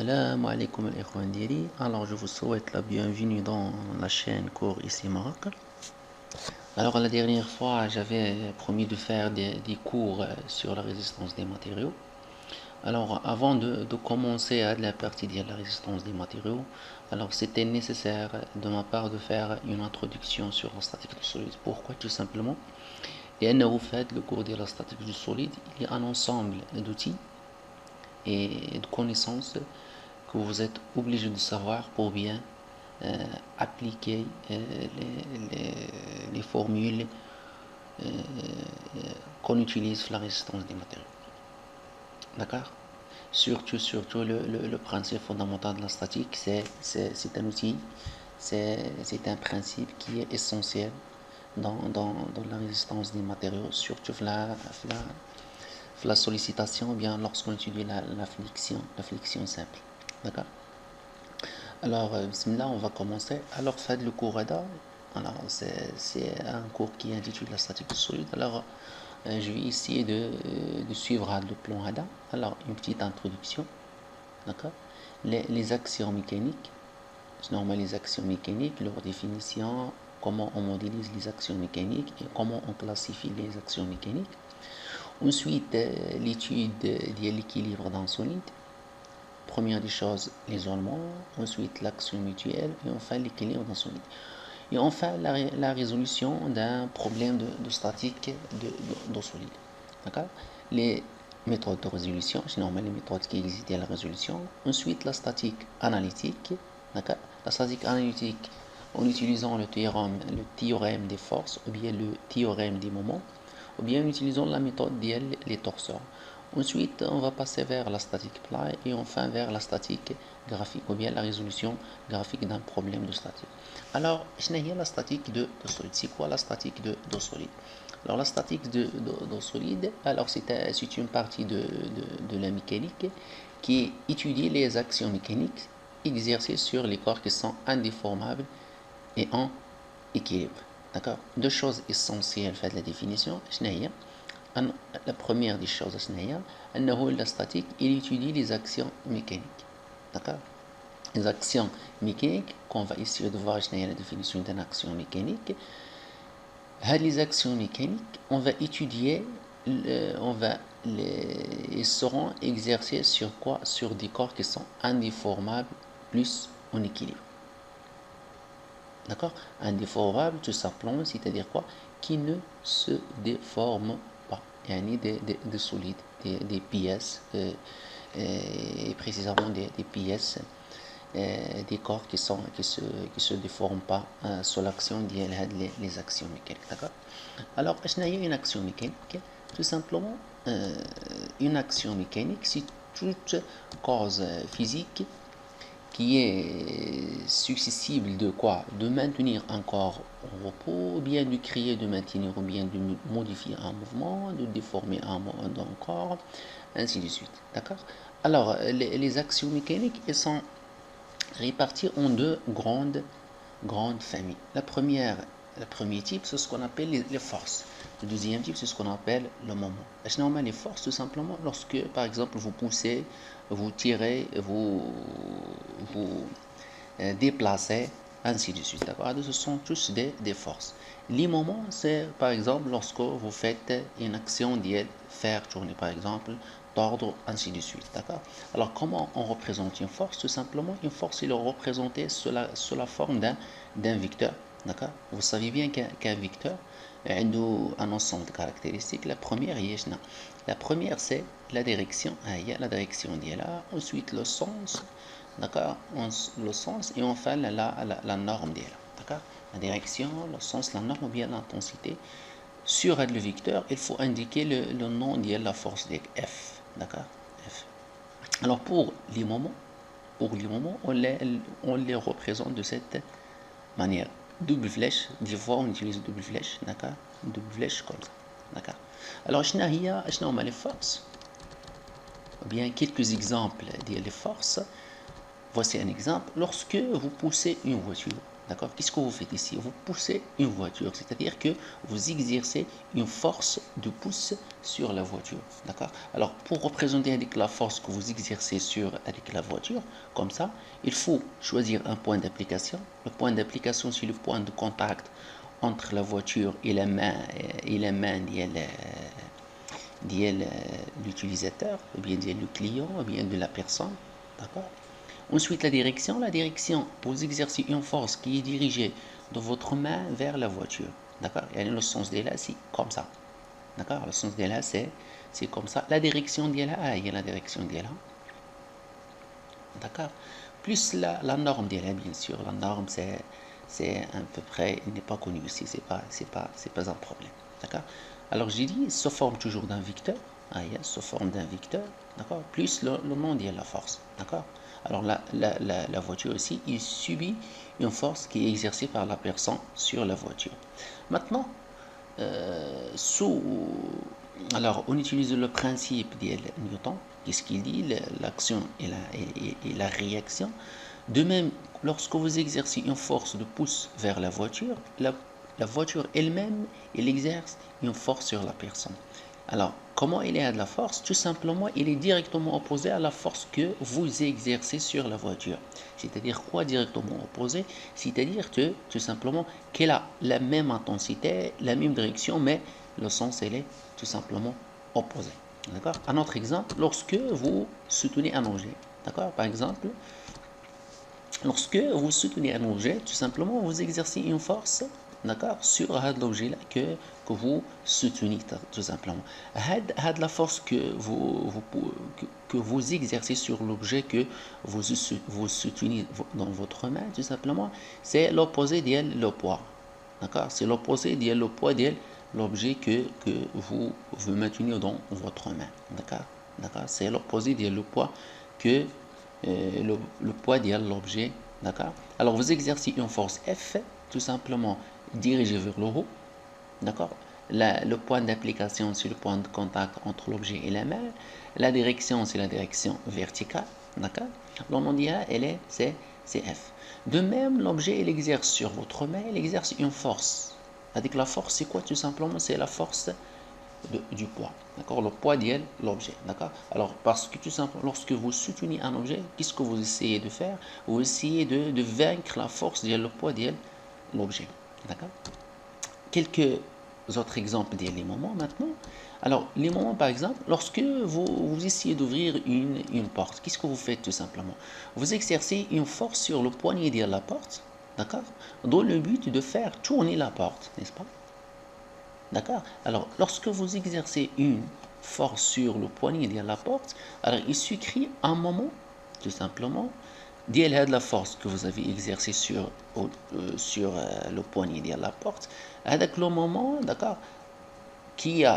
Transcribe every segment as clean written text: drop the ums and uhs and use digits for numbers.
Salam alaikum al-ikhwan diri. Alors je vous souhaite la bienvenue dans la chaîne Cours ici Maroc. Alors la dernière fois j'avais promis de faire des cours sur la résistance des matériaux. Alors avant de commencer à la partie de la résistance des matériaux, alors c'était nécessaire de ma part de faire une introduction sur la statique du solide. Pourquoi? Tout simplement, et vous faites le cours de la statique du solide, il y a un ensemble d'outils et de connaissances que vous êtes obligé de savoir pour bien appliquer les formules qu'on utilise sur la résistance des matériaux. D'accord? Surtout le principe fondamental de la statique, c'est un outil, c'est un principe qui est essentiel dans la résistance des matériaux, surtout la sollicitation, ou bien lorsqu'on étudie la flexion simple. D'accord? Alors, bismillah, on va commencer. Alors, faites le cours ADA. Alors, c'est un cours qui est intitulé la statique solide. Alors, je vais essayer de suivre le plan ADA. Alors, une petite introduction. D'accord? Les actions mécaniques. C'est normal, les actions mécaniques, leur définition, comment on modélise les actions mécaniques et comment on classifie les actions mécaniques. Ensuite, l'étude de l'équilibre d'un solide. Première des choses, l'isolement, ensuite l'action mutuelle et enfin l'équilibre d'un solide. Et enfin la résolution d'un problème de statique de solide. D'accord? Les méthodes de résolution, c'est normal les méthodes qui existent à la résolution. Ensuite la statique analytique. D'accord? La statique analytique en utilisant le théorème des forces ou bien le théorème des moments ou bien en utilisant la méthode des torseurs. Ensuite, on va passer vers la statique plat et enfin vers la statique graphique ou bien la résolution graphique d'un problème de statique. Alors, la statique de solide. C'est quoi la statique de solide? Alors, la statique de solide, alors c'est une partie de la mécanique qui étudie les actions mécaniques exercées sur les corps qui sont indéformables et en équilibre. D'accord? Deux choses essentielles faites la définition. La première des choses, la statique, il étudie les actions mécaniques. D'accord? Les actions mécaniques, qu'on va essayer de voir la définition d'une action mécanique. Les actions mécaniques, on va étudier, ils seront exercés sur quoi? Sur des corps qui sont indéformables plus en équilibre. D'accord? Indéformable, tout simplement, c'est-à-dire quoi? Qui ne se déforment pas. Il y a des solides, des pièces, et précisément des pièces, des corps qui se déforment pas sous l'action des actions mécaniques. D'accord? Alors, une action mécanique, tout simplement, une action mécanique, c'est toute cause physique qui est susceptible de quoi? De maintenir un corps en repos, ou bien de créer, de maintenir, ou bien de modifier un mouvement, de déformer un corps, ainsi de suite. D'accord? Alors, les actions mécaniques, elles sont réparties en deux grandes familles. Le premier type, c'est ce qu'on appelle les forces. Le deuxième type, c'est ce qu'on appelle le moment. Normalement, les forces, tout simplement, lorsque, par exemple, vous poussez, vous tirez, vous déplacez, ainsi de suite. D'accord? Ce sont tous des forces. Les moments, c'est, par exemple, lorsque vous faites une action de faire tourner, par exemple, tordre, ainsi de suite. D'accord? Alors, comment on représente une force? Tout simplement, une force est représentée sous la forme d'un vecteur. D'accord? Vous savez bien qu'un vecteur a un ensemble de caractéristiques. La première, c'est la direction. La direction est là. Ensuite, le sens. D'accord? Le sens et enfin la norme est là. D'accord? La direction, le sens, la norme ou bien l'intensité. Sur le vecteur, il faut indiquer le nom de la force de F. D'accord? F. Alors, pour les moments, on les représente de cette manière. Double flèche, des fois on utilise double flèche, d'accord? Double flèche comme ça, d'accord? Alors, on a les forces, ou bien quelques exemples des forces. Voici un exemple. Lorsque vous poussez une voiture, D'accord? Qu'est-ce que vous faites ici? Vous poussez une voiture, c'est-à-dire que vous exercez une force de pouce sur la voiture. D'accord? Alors, pour représenter avec la force que vous exercez avec la voiture, comme ça, il faut choisir un point d'application. Le point d'application, c'est le point de contact entre la voiture et la main de l'utilisateur, ou bien de le client, ou bien de la personne. D'accord? Ensuite, la direction, vous exercez une force qui est dirigée de votre main vers la voiture. D'accord? Et le sens de là, c'est comme ça. D'accord? Le sens de là, c'est comme ça. La direction de là, il y a la direction de là. D'accord? Plus la norme de là, bien sûr. La norme, c'est à peu près, il n'est pas connu ici, c'est pas un problème. D'accord? Alors, j'ai dit, se forme toujours d'un vecteur. Se forme d'un vecteur. D'accord? Plus le nom de la force. D'accord? Alors la voiture aussi, il subit une force qui est exercée par la personne sur la voiture. Maintenant, alors on utilise le principe de Newton. Qu'est-ce qu'il dit? L'action et la réaction. De même, lorsque vous exercez une force de pouce vers la voiture voiture elle-même, elle exerce une force sur la personne. Alors, comment il est à de la force? Tout simplement, il est directement opposé à la force que vous exercez sur la voiture. C'est-à-dire quoi directement opposé? C'est-à-dire que, tout simplement, qu'elle a la même intensité, la même direction, mais le sens, elle est tout simplement opposé. D'accord? Un autre exemple, lorsque vous soutenez un objet. D'accord? Par exemple, lorsque vous soutenez un objet, tout simplement, vous exercez une force, d'accord, sur l'objet là que vous soutenez, tout simplement. La force que vous exercez sur l'objet que vous soutenez dans votre main, tout simplement, c'est l'opposé de le poids. D'accord? C'est l'opposé de le poids de l'objet que vous maintenez dans votre main. D'accord? D'accord? C'est l'opposé de le poids que le poids de l'objet. D'accord? Alors vous exercez une force F, tout simplement dirigée vers le haut. D'accord? Le point d'application, c'est le point de contact entre l'objet et la main. La direction, c'est la direction verticale. D'accord? Le mondial, c'est F. De même, l'objet, il exerce sur votre main, il exerce une force. Avec la force, c'est quoi? Tout simplement, c'est la force du poids. D'accord? Le poids de l'objet. D'accord? Alors, parce que tout simplement, lorsque vous soutenez un objet, qu'est-ce que vous essayez de faire? Vous essayez de vaincre la force de le poids de l'objet. D'accord? Quelques autres exemples des moments maintenant. Alors, les moments, par exemple, lorsque vous essayez d'ouvrir une porte, qu'est-ce que vous faites tout simplement? Vous exercez une force sur le poignet de la porte, d'accord? Dans le but de faire tourner la porte, n'est-ce pas? D'accord? Alors, lorsque vous exercez une force sur le poignet de la porte, alors il suffit un moment, tout simplement, de la force que vous avez exercée sur le poignet de la porte, avec le moment, d'accord, qui est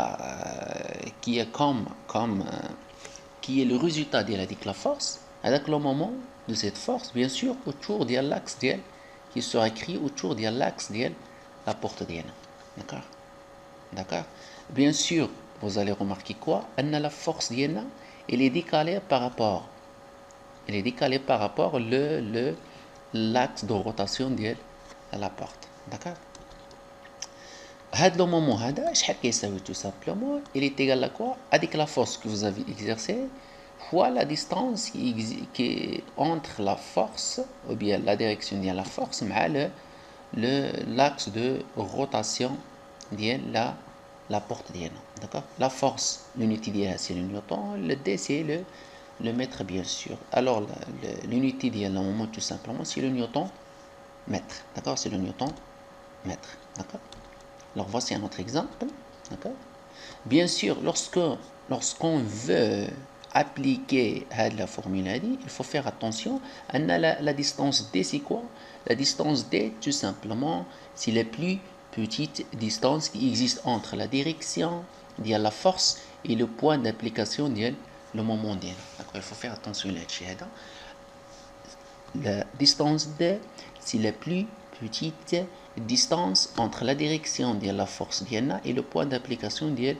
qui est le résultat de la force, avec le moment de cette force, bien sûr, autour de l'axe qui sera écrit autour de l'axe de la porte de d'accord? D'accord? Bien sûr, vous allez remarquer quoi? La force d'Iena, elle est décalée par rapport. Elle est décalée par rapport l'axe de rotation de la porte. D'accord? Le moment, tout simplement, il est égal à quoi? Avec la force que vous avez exercée, fois la distance qui est entre la force, ou bien la direction de la force, mais l'axe de rotation de la porte d'Iena. D'accord? La force, l'unité d'Iena, c'est le newton, le D, c'est le mètre, bien sûr. Alors, l'unité d'Iena, au moment, tout simplement, c'est le newton mètre. D'accord? C'est le newton mètre. D'accord? Alors, voici un autre exemple. D'accord? Bien sûr, lorsqu'on veut appliquer la formule ADI, il faut faire attention à la distance D, c'est quoi? La distance D, tout simplement, c'est la plus petite distance qui existe entre la direction de la force et le point d'application de le moment D. D'accord? Il faut faire attention là-dessus. La distance D, c'est la plus petite distance entre la direction de la force d'Iena et le point d'application de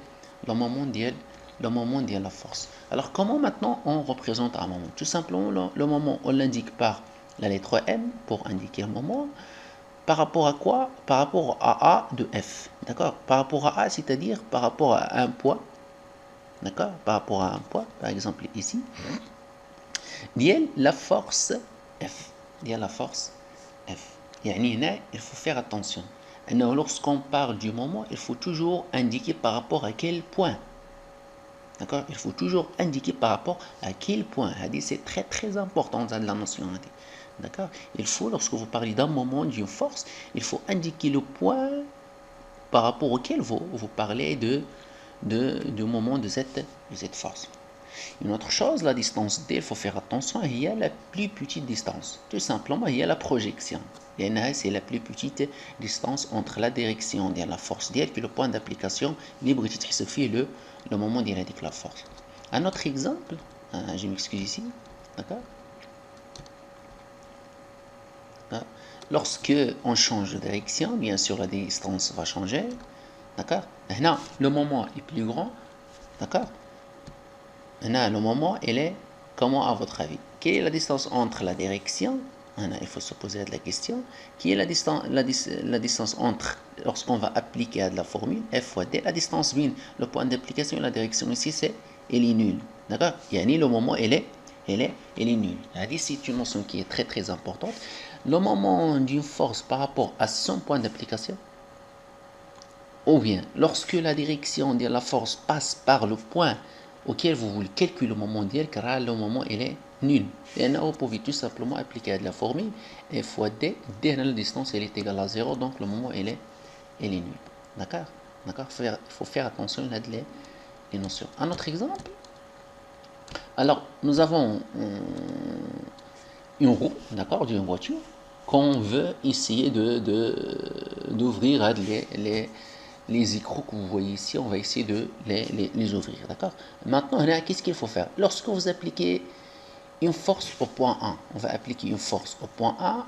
le moment de la force. Alors, comment maintenant on représente un moment? Tout simplement, le moment, on l'indique par la lettre M pour indiquer un moment. Par rapport à quoi? Par rapport à A de F. D'accord? Par rapport à A, c'est-à-dire par rapport à un poids. D'accord? Par rapport à un poids, par exemple ici. ديال la force F. ديال la force F. يعني هنا, il faut faire attention. Lorsqu'on parle du moment, il faut toujours indiquer par rapport à quel point. D'accord? Il faut toujours indiquer par rapport à quel point. C'est très très important dans la notion. D'accord? Il faut, lorsque vous parlez d'un moment, d'une force, il faut indiquer le point par rapport auquel vous parlez du moment de cette force. Une autre chose, la distance D, il faut faire attention, il y a la plus petite distance. Tout simplement, il y a la projection. C'est la plus petite distance entre la direction de la force D et le point d'application libre qui se fait le moment d'il indique la force. Un autre exemple, je m'excuse ici, d'accord? Lorsque on change de direction, bien sûr la distance va changer, d'accord? Là, le moment est plus grand, d'accord? Là, le moment, il est comment à votre avis? Quelle est la distance entre la direction? Il faut se poser la question. Quelle est la distance entre, lorsqu'on va appliquer la formule F fois D, la distance min, le point d'application et la direction ici, elle est nulle. D'accord? Yani le moment, elle est nulle. C'est une notion qui est très très importante. Le moment d'une force par rapport à son point d'application, ou bien lorsque la direction de la force passe par le point auquel vous voulez calculer le moment d'hier, car le moment il est nul. Et là, vous pouvez tout simplement appliquer la formule F fois D, D la distance elle est égale à 0, donc le moment il est nul. D'accord? D'accord? Il faut faire attention à les notions. Un autre exemple. Alors, nous avons une roue, d'accord, d'une voiture, qu'on veut essayer d'ouvrir les écrous que vous voyez ici, on va essayer de les ouvrir, d'accord? Maintenant, qu'est-ce qu'il faut faire? Lorsque vous appliquez une force au point A, on va appliquer une force au point A,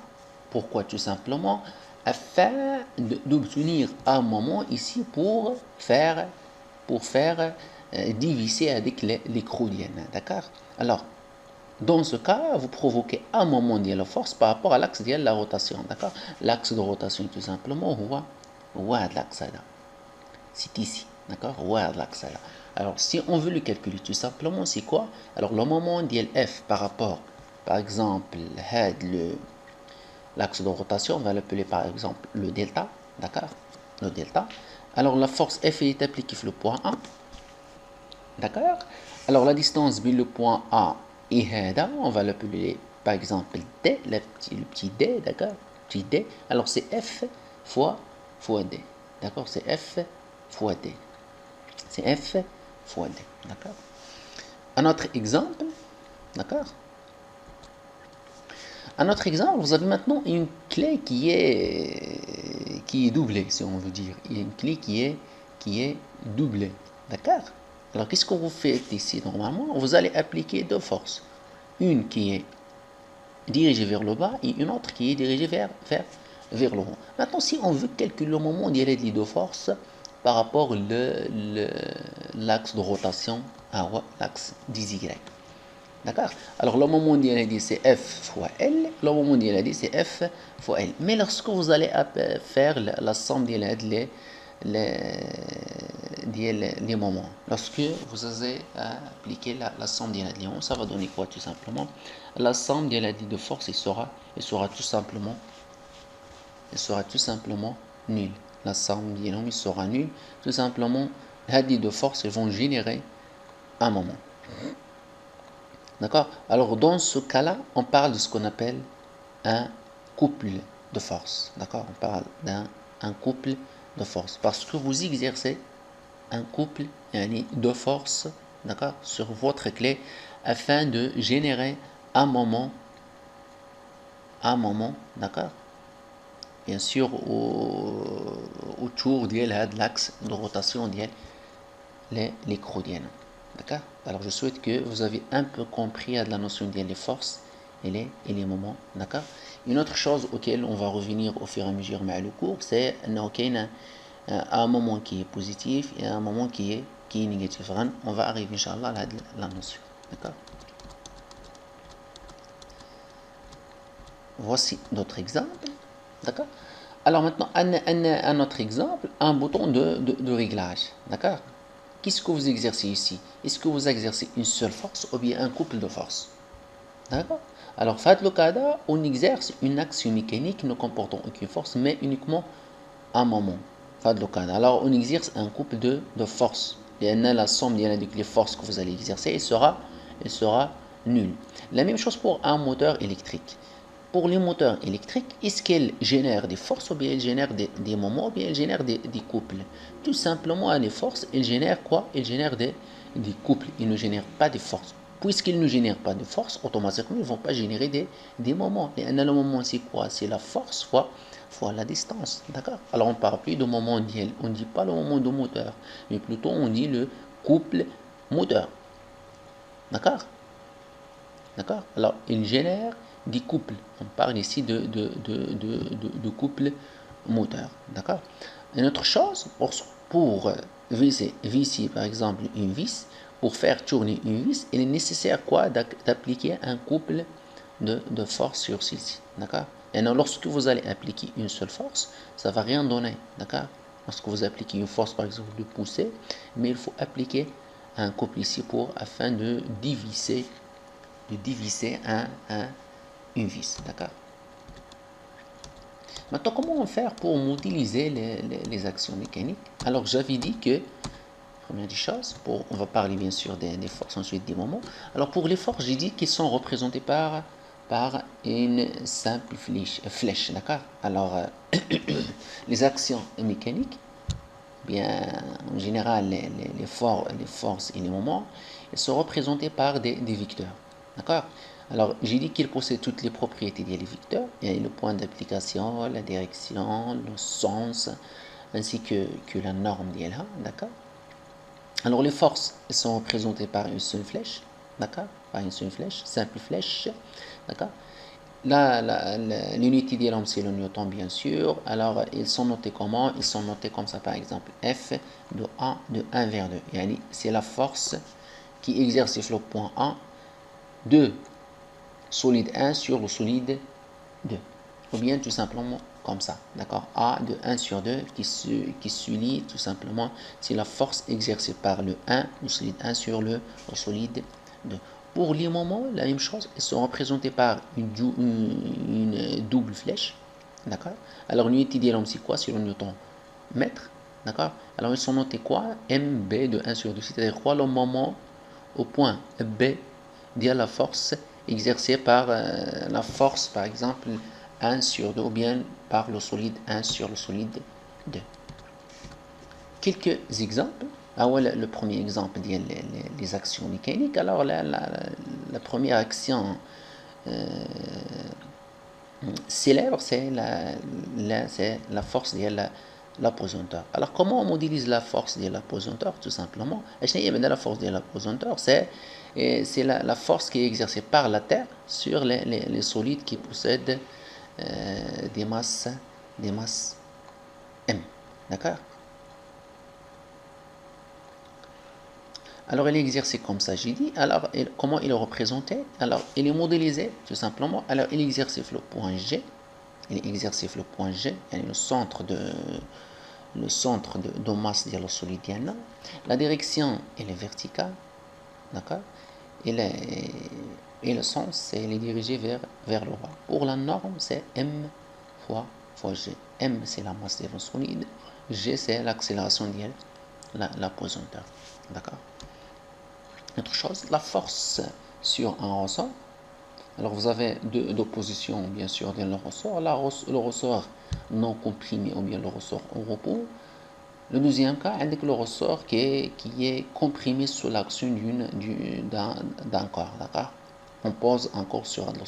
pourquoi? Tout simplement, afin d'obtenir un moment ici pour faire diviser avec l'écrou, d'accord? Alors, dans ce cas, vous provoquez un moment de la force par rapport à l'axe de la rotation, d'accord? L'axe de rotation, tout simplement, l'axe là. C'est ici, d'accord? L'axe là. Alors, si on veut le calculer tout simplement, c'est quoi? Alors, le moment de F par rapport, par exemple, l'axe de rotation, on va l'appeler par exemple le delta, d'accord? Le delta. Alors, la force F est appliquée sur le point A, d'accord? Alors, la distance entre le point A et on va l'appeler par exemple D, le petit D, d'accord? Petit D. Alors, c'est F fois D, d'accord? C'est F fois D. C'est F fois D, d'accord? Un autre exemple, d'accord? Un autre exemple, vous avez maintenant une clé qui est doublée, si on veut dire. Il y a une clé qui est doublée, d'accord? Alors, qu'est-ce que vous faites ici normalement? Vous allez appliquer deux forces. Une qui est dirigée vers le bas et une autre qui est dirigée vers le haut. Maintenant, si on veut calculer le moment d'y aller les deux forces par rapport à l'axe de rotation à l'axe des Y. D'accord? Alors, le moment d'y aller c'est F fois L. Le moment d'y aller c'est F fois L. Mais lorsque vous allez faire la somme d'y aller les moments. Lorsque vous allez appliquer la somme des radians, ça va donner quoi tout simplement? La somme des radians de force sera tout simplement nulle. La somme des nombres sera nulle. Tout simplement, les radians de force vont générer un moment. D'accord? Alors dans ce cas-là, on parle de ce qu'on appelle un couple de force. D'accord? On parle d'un couple de force parce que vous exercez un couple de force, d'accord, sur votre clé afin de générer un moment, d'accord, bien sûr autour de l'axe de rotation de l'écrou, d'accord. Alors je souhaite que vous avez un peu compris la notion des forces et les moments, d'accord. Une autre chose auquel on va revenir au fur et à mesure mais le cours, c'est un moment qui est positif et un moment qui est négatif. On va arriver, Inch'Allah, à la notion. D'accord? Voici d'autres exemples. D'accord? Alors maintenant, un autre exemple, un bouton de réglage. D'accord? Qu'est-ce que vous exercez ici? Est-ce que vous exercez une seule force ou bien un couple de forces? D'accord? Alors, faites le cas, on exerce une action mécanique ne comportant aucune force, mais uniquement un moment. Faites le cas. Alors, on exerce un couple de forces. Et la somme des forces que vous allez exercer, elle sera nulle. La même chose pour un moteur électrique. Pour les moteurs électriques, est-ce qu'elles génèrent des forces ou bien elles génèrent des moments ou bien elles génèrent des couples? Tout simplement, les forces, elles génèrent quoi? Elles génèrent des couples. Ils ne génèrent pas des forces. Puisqu'ils ne génèrent pas de force, automatiquement, ils ne vont pas générer des moments. Et le moment, c'est quoi? C'est la force fois la distance. D'accord? Alors, on ne parle plus de moment d'IL. On ne dit pas le moment de moteur, mais plutôt on dit le couple moteur. D'accord? D'accord? Alors, il génère des couples. On parle ici de couples moteurs. D'accord? Une autre chose, pour visser par exemple une vis, pour faire tourner une vis, il est nécessaire quoi? D'appliquer un couple de force sur celle-ci. D'accord? Et non, lorsque vous allez appliquer une seule force, ça ne va rien donner. D'accord? Lorsque vous appliquez une force, par exemple, de pousser, mais il faut appliquer un couple ici afin de diviser une vis. D'accord? Maintenant, comment faire pour modéliser les actions mécaniques? Alors, j'avais dit que, première des choses, on va parler bien sûr des forces, ensuite des moments. Alors, pour les forces, j'ai dit qu'ils sont représentés par une simple flèche. D'accord? Alors, les actions mécaniques, bien, en général, les forces et les moments, ils sont représentés par des vecteurs. D'accord? Alors, j'ai dit qu'il possède toutes les propriétés des vecteurs. Il y a le point d'application, la direction, le sens, ainsi que la norme d'ILA. D'accord? Alors, les forces sont représentées par une seule flèche. D'accord? Par une seule flèche, simple flèche. D'accord? L'unité d'Elam, c'est le Newton, bien sûr. Alors, ils sont notés comment? Ils sont notés comme ça, par exemple, F de 1 vers 2. C'est la force qui exerce sur le point A de solide 1 sur le solide 2. Ou bien tout simplement comme ça. D'accord? A de 1 sur 2 qui se lie tout simplement. C'est la force exercée par le solide 1 sur le solide 2. Pour les moments, la même chose, ils sont représentés par une double flèche. D'accord? Alors, l'unité d'Elam, c'est quoi? C'est le Newton mètre. D'accord? Alors, ils sont notés quoi? MB de 1 sur 2. C'est-à-dire quoi? Le moment au point B dire la force exercée par la force, par exemple, 1 sur 2, ou bien par le solide 1 sur le solide 2. Quelques exemples. Ah ouais, le premier exemple, les actions mécaniques. Alors, la première action célèbre, c'est la force de l'apesanteur. Alors, comment on modélise la force de l'apesanteur? Tout simplement, la force de l'apesanteur, c'est la force qui est exercée par la Terre sur les solides qui possèdent des masses M. D'accord? Alors, elle est exercée comme ça, j'ai dit. Alors, comment il est représenté? Alors, il est modélisé, tout simplement. Alors, il est exercé sur le point G. Il est exercé sur le point G, le centre de masse de la solide. La direction, elle est verticale. D'accord? Et le sens, c'est il est dirigé vers le bas. Pour la norme, c'est M fois G. M, c'est la masse de la solide. G, c'est l'accélération de la pesanteur. D'accord? Autre chose, la force sur un ressort. Alors, vous avez deux positions, bien sûr, dans le ressort. Le ressort non comprimé ou bien le ressort au repos. Le deuxième cas, avec le ressort qui est comprimé sous l'action d'un corps. D'accord? On pose un corps sur le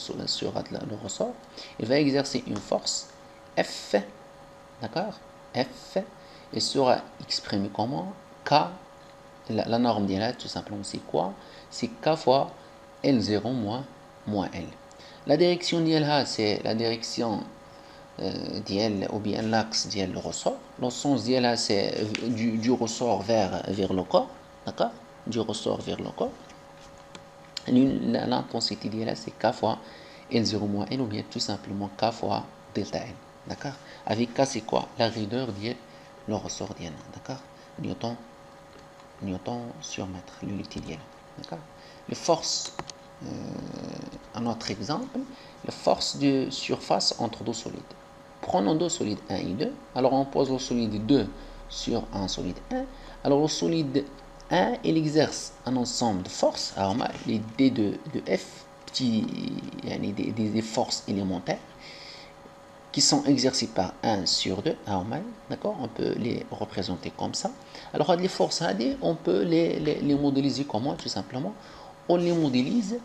ressort. Il va exercer une force F. D'accord? F. Et sera exprimé comment? K. La norme d'IL, tout simplement, c'est quoi? C'est K fois L0 moins L. La direction d'ILH, c'est la direction d'IL ou bien l'axe d'IL le ressort. Le sens d'ILH, c'est du ressort vers le corps. D'accord? Du ressort vers le corps. L'intensité d'ILH, c'est K fois L0 moins L ou bien tout simplement K fois delta L. d'accord. Avec K c'est quoi? La raideur ديال le ressort ديالنا, d'accord. Newton sur mètre, l'unité ديالها, d'accord. Les forces, un autre exemple, la force de surface entre deux solides. Prenons deux solides 1 et 2. Alors on pose le solide 2 sur un solide 1. Alors le solide 1, il exerce un ensemble de forces. Alors les D de F, des forces élémentaires qui sont exercées par 1 sur 2, d'accord, on peut les représenter comme ça. Alors les forces AD, on peut les modéliser comment? Tout simplement, on les modélise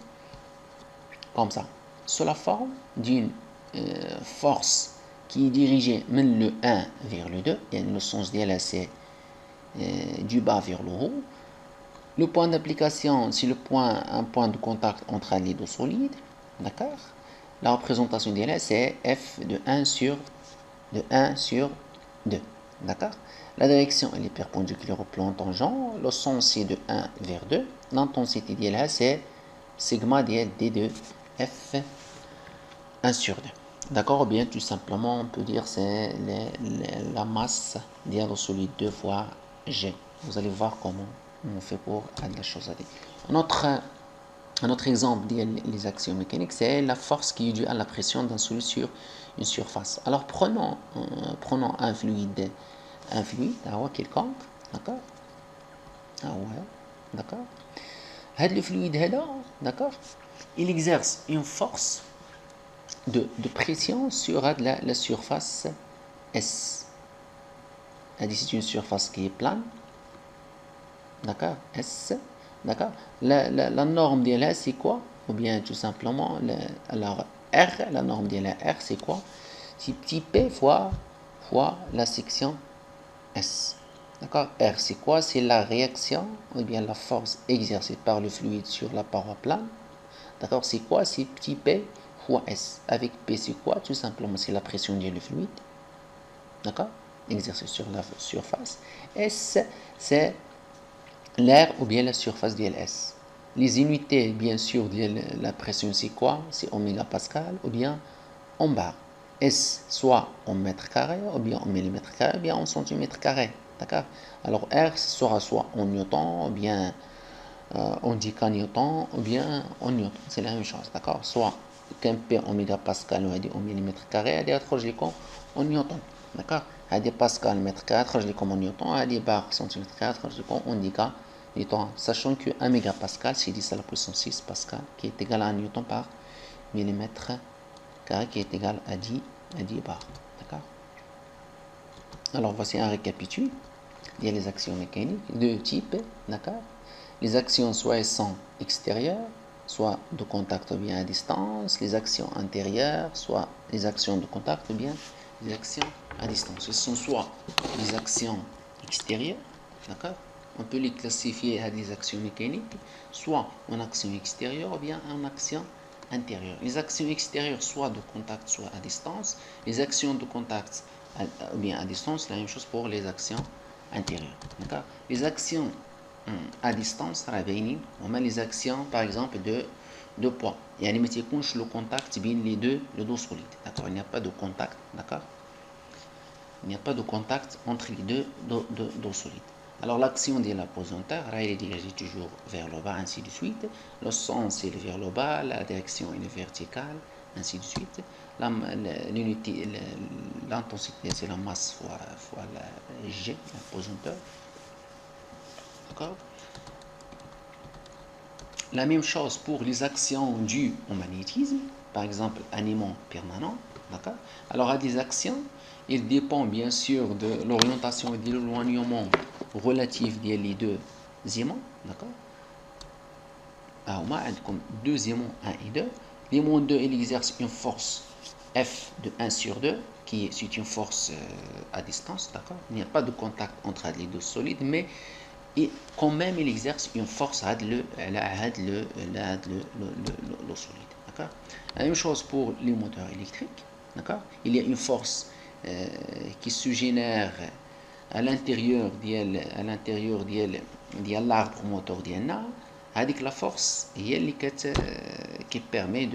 comme ça, sous la forme d'une force qui est dirigée même le 1 vers le 2, et le sens d'elle c'est du bas vers le haut. Le point d'application, c'est un point de contact entre les deux solides, d'accord. La représentation d'elle c'est F de 1 sur 2, d'accord. La direction elle est perpendiculaire au plan tangent, le sens c'est de 1 vers 2, l'intensité d'elle c'est sigma D de F 1 sur 2. D'accord, ou bien tout simplement on peut dire c'est la masse le solide 2 fois G. Vous allez voir comment on fait pour la chose à dire. Un autre exemple des actions mécaniques, c'est la force qui est due à la pression d'un solide sur une surface. Alors prenons un fluide quelconque, d'accord. D'accord. Le fluide d'accord, il exerce une force de pression sur la surface S. C'est une surface qui est plane, d'accord, S, d'accord. La norme de là c'est quoi? Ou bien tout simplement alors R, la norme de la R c'est quoi? C'est petit p fois la section S, d'accord. R c'est quoi? C'est la réaction ou bien la force exercée par le fluide sur la paroi plane, d'accord. C'est quoi? C'est petit p fois S. Avec P c'est quoi? Tout simplement c'est la pression du fluide, d'accord, exercée sur la surface. S c'est l'air ou bien la surface de S. Les unités bien sûr de la pression c'est quoi? C'est oméga pascal ou bien en bar. S soit en mètre carré ou bien en millimètre carré ou bien en centimètre carré, d'accord. Alors R sera soit en newton ou bien on dit qu'en newton ou bien en newton, c'est la même chose, d'accord. Soit qu'un P oméga pascal ou en millimètre carré, à des en newton, d'accord. À des pascal mètre carré, je dis comme en newton, à des bar centimètre carré, je dis comme on dit qu'en newton, sachant que 1 mégapascal c'est 10 à la puissance 6 pascal qui est égal à 1 newton par millimètre carré qui est égal à 10 bar, d'accord. Alors voici un récapitule. Il y a les actions mécaniques de type, d'accord. Les actions soit elles sont extérieures, soit de contact ou bien à distance. Les actions intérieures, soit les actions de contact ou bien les actions à distance. Ce sont soit les actions extérieures, d'accord. On peut les classifier à des actions mécaniques, soit en action extérieure ou bien en action intérieure. Les actions extérieures, soit de contact, soit à distance. Les actions de contact ou bien à distance, la même chose pour les actions intérieures, d'accord. Les actions à distance on met les actions par exemple de poids. Il y a le contact bien les deux solides, d'accord. Il n'y a pas de contact, d'accord. Il n'y a pas de contact entre les deux solides. Alors l'action de la pesanteur, elle est dirigée toujours vers le bas, ainsi de suite. Le sens est vers le bas, la direction est verticale, ainsi de suite. L'unité, l'intensité, c'est la masse fois la G, la pesanteur. D'accord. La même chose pour les actions dues au magnétisme, par exemple un aimant permanent, d'accord. Alors à des actions, il dépend bien sûr de l'orientation et de l'éloignement relatif des deux aimants, d'accord. Alors, comme deux aimants 1 et 2, l'aimant 2 il exerce une force F de 1 sur 2, qui est une force à distance, d'accord. Il n'y a pas de contact entre les deux solides, mais et quand même il exerce une force à le solide, d'accord. La même chose pour les moteurs électriques, d'accord. Il y a une force qui se génère à l'intérieur de l'arbre moteur ديالنا. هذيك la force هي اللي qui permet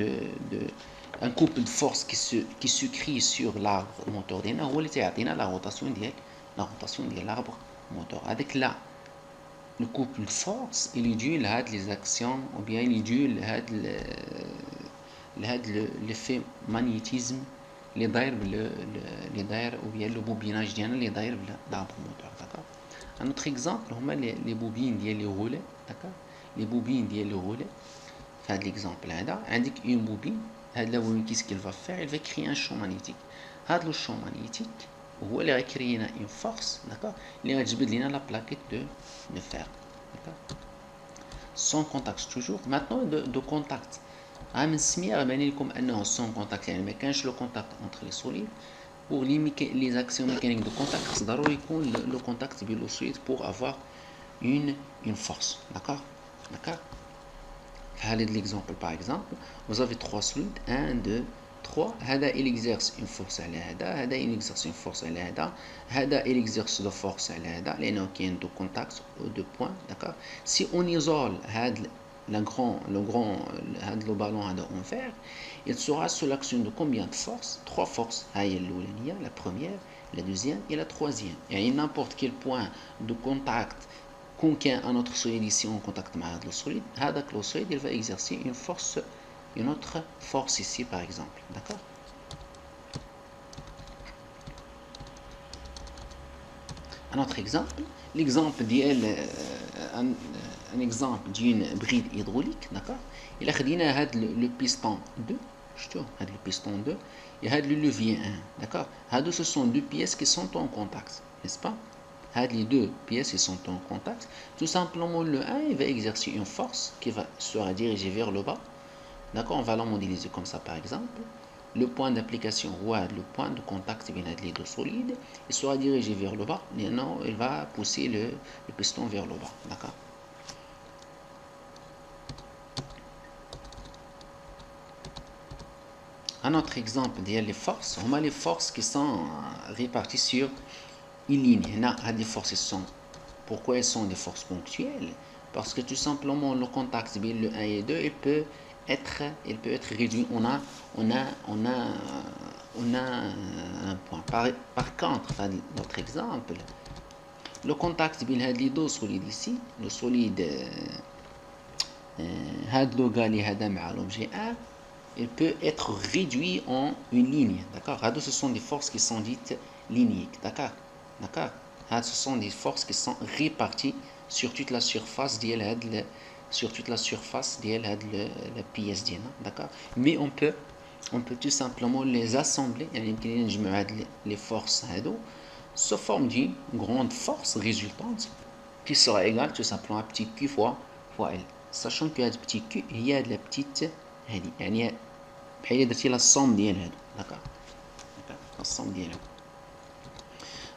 un couple de force qui se crée sur l'arbre moteur ديالنا هو اللي تيعطينا la rotation ديال l'arbre moteur. Avec là le couple de force il est dû à les actions ou bien il est dû à l'effet magnétisme اللي داير ou bien le bobinage ديالنا اللي داير l'arbre moteur. D'accord. Un autre exemple هما les bobines ديال les relais. D'accord. Les bobines ديال les relais. Fait l'exemple هذا عندك une bobine. هذا la qu'est-ce qu'il va faire? Il va créer un champ magnétique. هذا le champ magnétique هو اللي غيكري لنا une force. D'accord. اللي غتجبد لنا la plaquette de fer. D'accord. Sans contact toujours. Maintenant de contact. غنسميها غنبان لكم انه sans contact يعني ما كانش le contact entre les solides. Pour les actions mécaniques de contact c'est ضروري يكون le contact بين le solide pour avoir une force. D'accord. D'accord. Allez de l'exemple par exemple, vous avez trois solides, 1, 2, 3. Hada il exerce une force à hada il exerce une force à hada il exerce de force à hada, les noms qui ont deux contacts ou deux points, d'accord. Si on isole le ballon en fer, il sera sous l'action de combien de forces? Trois forces. La première, la deuxième et la troisième. Et n'importe quel point de contact contient un autre solide ici en contact avec le solide, le solide il va exercer une autre force ici par exemple. D'accord. Un autre exemple, un exemple d'une bride hydraulique. D'accord. Il a خدينا le piston 2, le piston 2 et le levier 1. D'accord. Ce sont deux pièces qui sont en contact, n'est-ce pas? Les deux pièces ils sont en contact. Tout simplement le 1 il va exercer une force qui sera dirigée vers le bas. D'accord. On va la modéliser comme ça par exemple. Le point d'application ou le point de contact avec les deux solides il sera dirigé vers le bas. Non, il va pousser le piston vers le bas. D'accord. Un autre exemple les forces. On a les forces qui sont réparties sur une ligne. Là, des forces sont. Pourquoi elles sont des forces ponctuelles? Parce que tout simplement le contact entre le 1 et 2 il peut être réduit. On a un point. Par contre, notre exemple, le contact entre les deux solides ici, le solide l'objet 1, il peut être réduit en une ligne. D'accord. Ce sont des forces qui sont dites linéiques. D'accord. D'accord. Ce sont des forces qui sont réparties sur toute la surface de la pièce. D'accord. Mais on peut tout simplement les assembler. Les forces sous forme d'une grande force résultante qui sera égale tout simplement à petit q fois L. Sachant que petit q il y a de la petite يعني بحال درتي la somme ديال هادو. D'accord. La somme ديال هادو.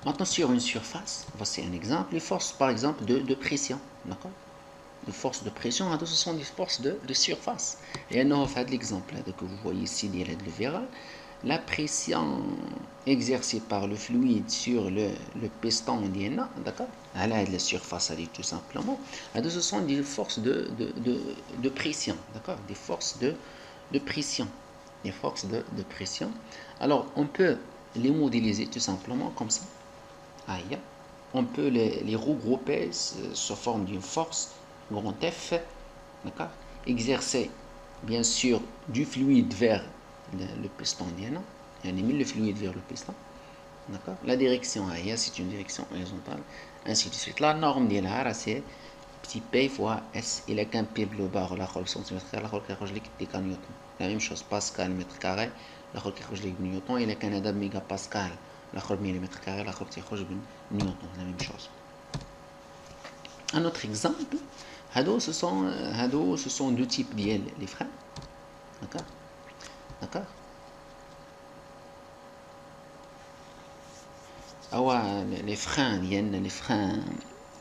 Maintenant sur une surface, voici un exemple, les forces par exemple de pression. D'accord. Les forces de pression, ce sont des forces de surface. Et on va faire l'exemple que vous voyez ici le verra. La pression exercée par le fluide sur le piston d'INA, d'accord, à la surface tout simplement, ce sont des forces de pression, d'accord, des forces de pression, des forces de pression. Alors on peut les modéliser tout simplement comme ça. On peut les regrouper sous forme d'une force grand F, d'accord, exercée bien sûr du fluide vers le piston d'INA. On a mis le fluide vers le piston. D'accord. La direction c'est une direction horizontale, ainsi de suite. La norme d'INA c'est petit p fois s. Il a qu'un p global, la centimètre carré, la newton. La même chose, pascal mètre carré, la newton. Il a qu'un adab mégapascal, la millimètre carré, la newton. La même chose. Un autre exemple. Ce sont deux types de freins. D'accord. D'accord. Les freins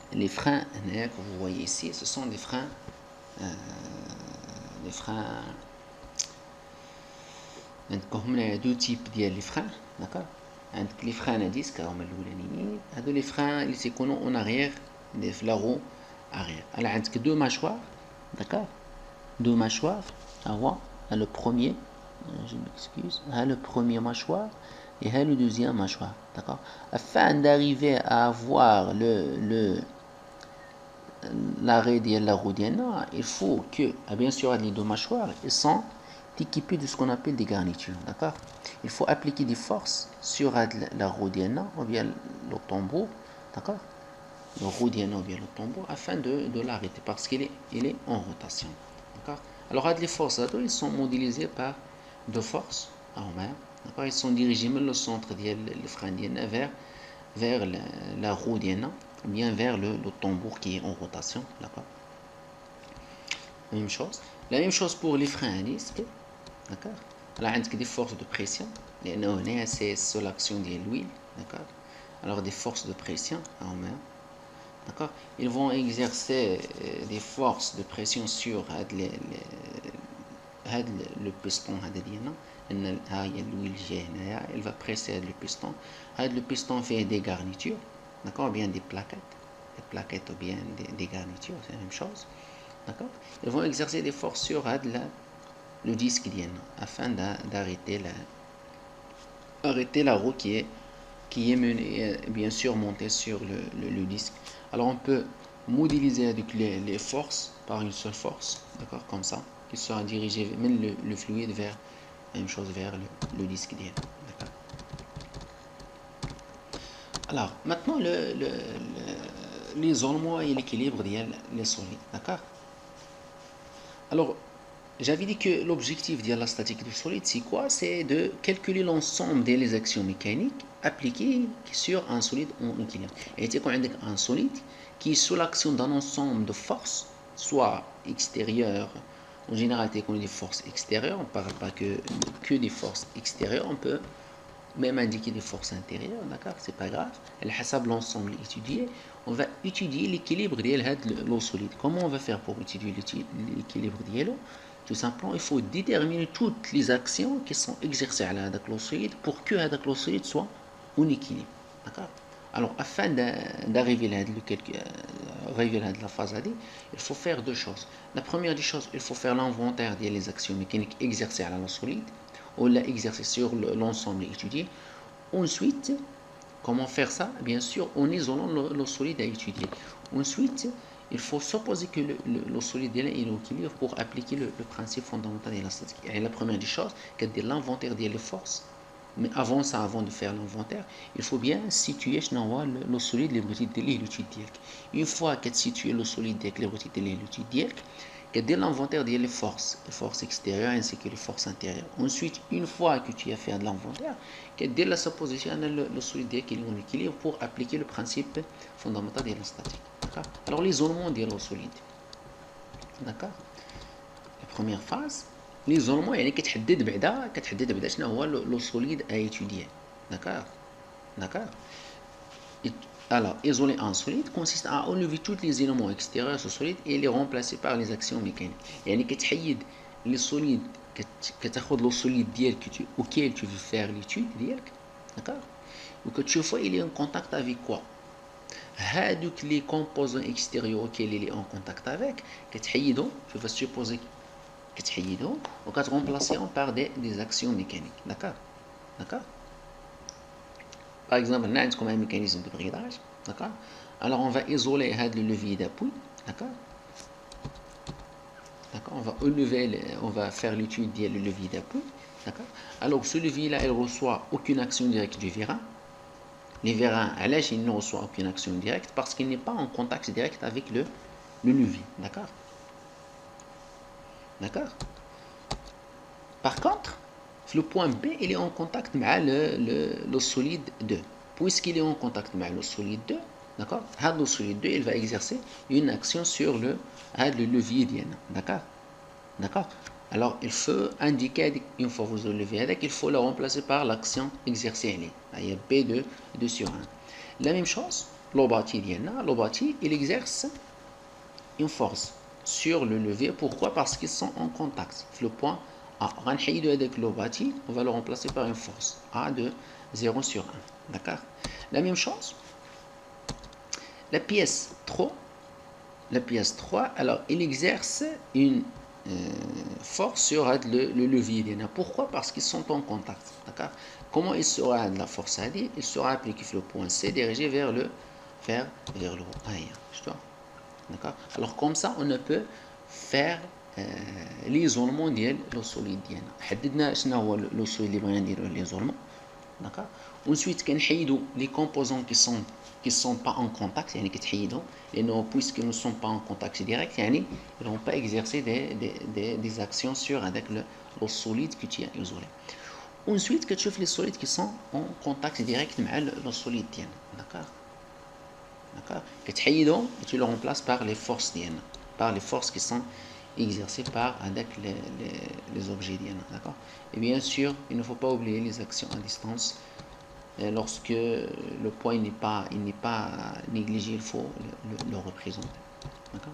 que vous voyez ici, ce sont des freins. Il y a deux types de freins. D'accord. Les freins à disque, les freins ils en arrière, la roue arrière. Alors, il y a deux mâchoires. D'accord. Deux mâchoires. Le premier je m'excuse, le premier mâchoire et le deuxième mâchoire, d'accord. Afin d'arriver à avoir l'arrêt de la roue d'Yenna, il faut que, bien sûr, les deux mâchoires, ils sont équipés de ce qu'on appelle des garnitures, d'accord. Il faut appliquer des forces sur la roue d'Yenna ou bien le tombeau, d'accord, le roue d'Yenna ou bien le tombeau, afin de l'arrêter parce qu'il est en rotation, d'accord. Alors, les forces, ils sont modélisées par deux forces en main, d'accord. Ils sont dirigés vers le centre du frein d'Yenna vers la roue d'Yenna ou bien vers le tambour qui est en rotation, d'accord. Même chose. La même chose pour les freins à disque, d'accord. Là, il y a des forces de pression, c'est sous l'action de l'huile, d'accord. Alors, des forces de pression en main, d'accord. Ils vont exercer des forces de pression sur le piston ديالنا ان ها هي l'huile جايه هنايا, elle va presser le piston. Le piston fait des garnitures, d'accord, bien des plaquettes ou bien des garnitures, c'est la même chose, d'accord. Ils vont exercer des forces sur le disque ديالنا afin d'arrêter la roue qui est menée, bien sûr montée sur le disque. Alors on peut modéliser avec les forces par une seule force, d'accord, comme ça, qui sera dirigé même le fluide vers même chose vers le disque d'hier, d'accord. Alors maintenant l'isolement et l'équilibre des solides, d'accord. Alors j'avais dit que l'objectif de la statique du solide, c'est quoi? C'est de calculer l'ensemble des actions mécaniques appliquées sur un solide en équilibre. Et tu as un solide qui est sous l'action d'un ensemble de forces, soit extérieures. En général, tu connais des forces extérieures. On ne parle pas que des forces extérieures. On peut même indiquer des forces intérieures, d'accord, c'est pas grave. Elle hasab l'ensemble étudié. On va étudier l'équilibre de l'eau solide. Comment on va faire pour étudier l'équilibre de l'eau? Tout simplement, il faut déterminer toutes les actions qui sont exercées à l'eau solide pour que l'eau solide soit en équilibre, d'accord. Alors, afin d'arriver à la phase AD, il faut faire deux choses. La première des choses, il faut faire l'inventaire des actions mécaniques exercées à l'eau solide. On l'a exercé sur l'ensemble étudié. Ensuite, comment faire ça? Bien sûr, en isolant l'eau solide à étudier. Ensuite, il faut supposer que l'eau solide est en équilibre pour appliquer le principe fondamental de la statique. Et la première des choses, c'est l'inventaire des forces. Mais avant ça, avant de faire l'inventaire, il faut bien situer l'eau solide, les routiers de l'étude. Une fois que tu situes l'eau solide avec les routiers de l'étude, dès l'inventaire des forces extérieures ainsi que les forces intérieures. Ensuite, une fois que tu as fait de l'inventaire, dès la supposition le solide qui est en équilibre pour appliquer le principe fondamental de la statique. Alors l'isolement de l'eau solide. D'accord. La première phase, l'isolement يعني كتحدد بعدا شنو هو l'eau solide à étudier. D'accord. Alors, isoler un solide consiste à enlever tous les éléments extérieurs au solide et les remplacer par les actions mécaniques. يعني كتحيد les solides كتاخذ l'eau solide ديالك auquel tu veux faire l'étude ديالك, d'accord, ou que tu vois il est en contact avec quoi? هادوك les composants extérieurs auxquels il est en contact avec كتحيدهم, tu vas supposer كتحيدهم ou كترemplacer par des actions mécaniques, d'accord. Par exemple, là, on a un mécanisme de bridage, d'accord. Alors, on va isoler le levier d'appui, d'accord. On va faire l'étude du levier d'appui, d'accord. Alors, ce levier-là, il reçoit aucune action directe du vérin. Les vérins, il ne reçoit aucune action directe parce qu'il n'est pas en contact direct avec le levier, d'accord. Par contre, le point B, il est en contact avec le solide 2. Puisqu'il est en contact avec le solide 2, d'accord, le solide 2, il va exercer une action sur le levier d'Yen, d'accord. Alors, il faut indiquer, une fois que vous avez le levier, il faut le remplacer par l'action exercée. Il y a B2 sur 1. La même chose, l'obati d'Yen, il exerce une force sur le levier. Pourquoi? Parce qu'ils sont en contact. Le point A, on va le remplacer par une force A de 0 sur 1. D'accord. La même chose, la pièce 3, alors il exerce une force sur le levier. Pourquoi? Parce qu'ils sont en contact. D'accord? Comment il sera de la force à dire? Il sera appliqué sur le point C dirigé vers le haut. D'accord? Alors comme ça, on ne peut faire l'isolement ديال لو سوليد ديالنا. حددنا شنو هو لو سوليد اللي بغينا نديرو ليزولمون. D'accord? Ensuite كنحيدو les composants qui sont pas en contact, يعني كتحيدهم لأنه puisque nous ne sommes pas en contact direct, يعني ils vont pas exercer des actions sur avec le solide que tu as isolé. Ensuite كتشوف les solides qui sont en contact direct مع le solide ديالنا. D'accord? D'accord? كتحيدهم et tu le remplaces par les forces ديالنا, par les forces qui sont exercées par avec les objets ديالنا. D'accord? Et bien sûr, il ne faut pas oublier les actions à distance. Lorsque le point n'est pas négligé, il faut le représenter. D'accord?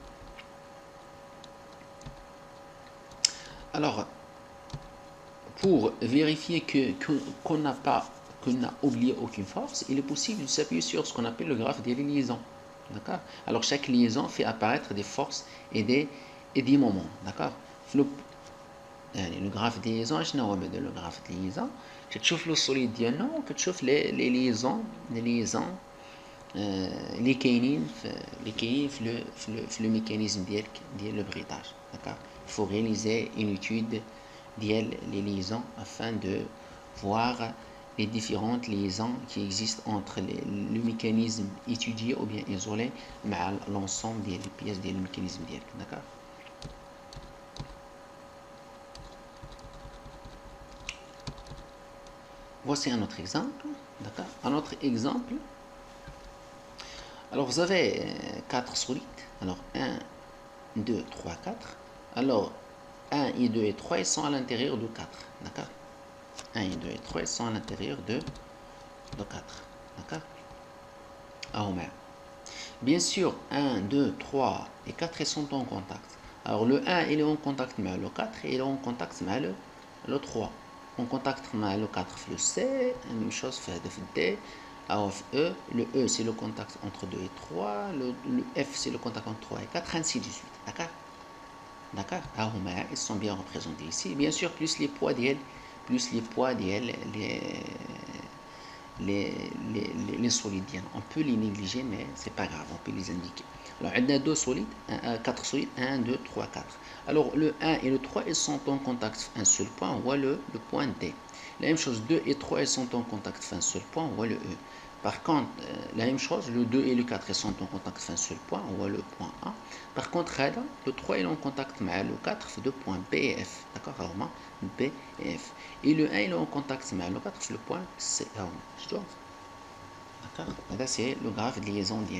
Alors, pour vérifier qu'on n'a oublié aucune force, il est possible de s'appuyer sur ce qu'on appelle le graphe des liaisons. D'accord? Alors, chaque liaison fait apparaître des forces et des moments. D'accord? Le graphe des liaisons, je n'ai pas le graphe des liaisons. كتشوف لو سوليد ديالنا وكتشوف لي ليزون اللي كاينين في لو ميكانيزم ديال لو بريتاج. D'accord? Il faut réaliser une étude ديال les liaisons afin de voir les différentes liaisons qui existent entre le mécanisme étudié ou bien isolé مع l'ensemble des pièces ديال الميكانيزم ديالك. D'accord? Voici un autre exemple. D'accord? Un autre exemple. Alors, vous avez 4 solides. Alors, 1, 2, 3, 4. Alors, 1 et 2 et 3, ils sont à l'intérieur de 4. D'accord? 1 et 2 et 3, ils sont à l'intérieur de 4. D'accord? Bien sûr, 1, 2, 3 et 4, ils sont en contact. Alors, le 1, il est en contact avec le 4 et il est en contact avec le 3. En contact avec le 4 في le C, la même chose fait le D, E, le E c'est le contact entre 2 et 3, le F c'est le contact entre 3 et 4, ainsi de suite. D'accord? D'accord? Ils sont bien représentés ici. Bien sûr, plus les poids d'elles, les solides. On peut les négliger, mais c'est pas grave, on peut les indiquer. Alors, on a 2 solides, 4 solides, 1, 2, 3, 4. Alors, le 1 et le 3, ils sont en contact un seul point, on voit le point D. La même chose, 2 et 3, ils sont en contact un seul point, on voit le E. Par contre, la même chose, le 2 et le 4, ils sont en contact un seul point, on voit le point A. Par contre, le 3 est en contact avec le 4, c'est 2 points B et F. D'accord? B et F. Et le 1 il est en contact avec le 4, c'est le point C. D'accord? Ça, c'est le graphe de liaison de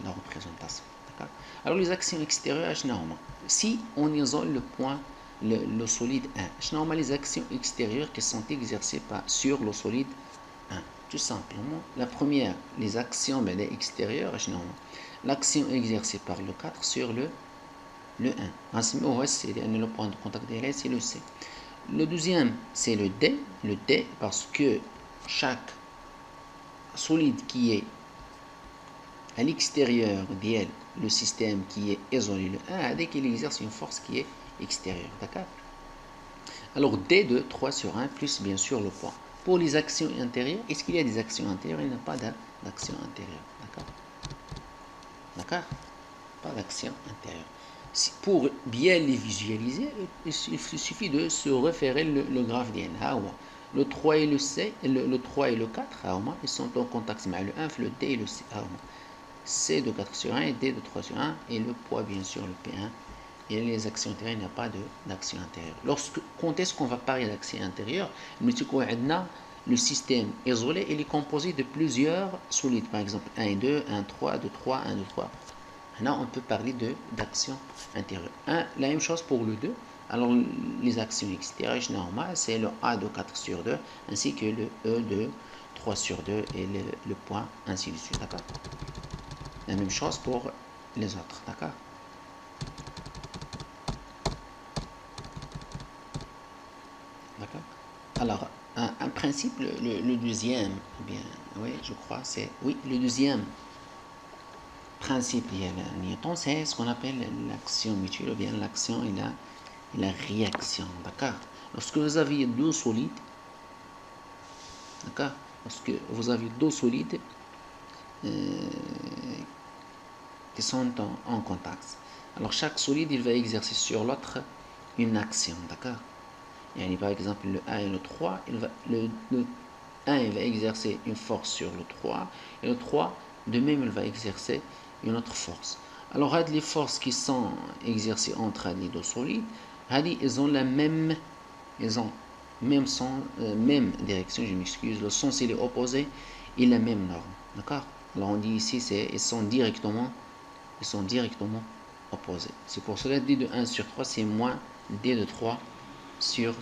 la représentation. D'accord? Alors, les actions extérieures, si on isole le point, le solide 1, les actions extérieures qui sont exercées sur le solide 1. Tout simplement, la première, les actions extérieures, l'action exercée par le 4 sur le 1. C'est le point de contact c'est le C. Le deuxième, c'est le D parce que chaque solide qui est à l'extérieur le système qui est isolé le 1, dès qu'il exerce une force qui est extérieure. D'accord? Alors D de 3 sur 1 plus bien sûr le poids. Pour les actions intérieures, est-ce qu'il y a des actions intérieures? Il n'y a pas d'action intérieure. D'accord? D'accord? Pas d'action intérieure. Pour bien les visualiser, il suffit de se référer le graphe d'IN. Le 3 et le C, le 3 et le 4, ils sont en contact avec le 1, le D et le C. C de 4 sur 1 et D de 3 sur 1, et le poids bien sûr le P1. Et les actions intérieures, il n'y a pas d'action intérieure. Quand est-ce qu'on va parler d'action intérieure? Le système isolé, il est composé de plusieurs solides, par exemple 1 et 2, 1, 3, 2, 3, 1, 2, 3. Là, on peut parler d'action intérieure. La même chose pour le 2. Alors, les actions extérieures, normales, c'est le A de 4 sur 2, ainsi que le E de 3 sur 2 et le point, ainsi de suite. D'accord? La même chose pour les autres. D'accord? D'accord? Alors, un principe, le deuxième, bien, oui, je crois, c'est, oui, le deuxième principe de Newton, c'est ce qu'on appelle l'action mutuelle, ou bien l'action et la réaction, d'accord? Lorsque vous avez deux solides, d'accord? Lorsque vous avez deux solides qui sont en contact, alors chaque solide, il va exercer sur l'autre une action, d'accord? Et par exemple, le 1 et le 3, le 1 il va exercer une force sur le 3, et le 3, de même, il va exercer une autre force. Alors, les forces qui sont exercées entre les deux solides, ils ont la même, même direction, je m'excuse, le sens il est opposé et la même norme, d'accord? Alors, on dit ici, ils sont directement opposés. C'est pour cela, d de 1 sur 3, c'est moins d de 3 sur 1.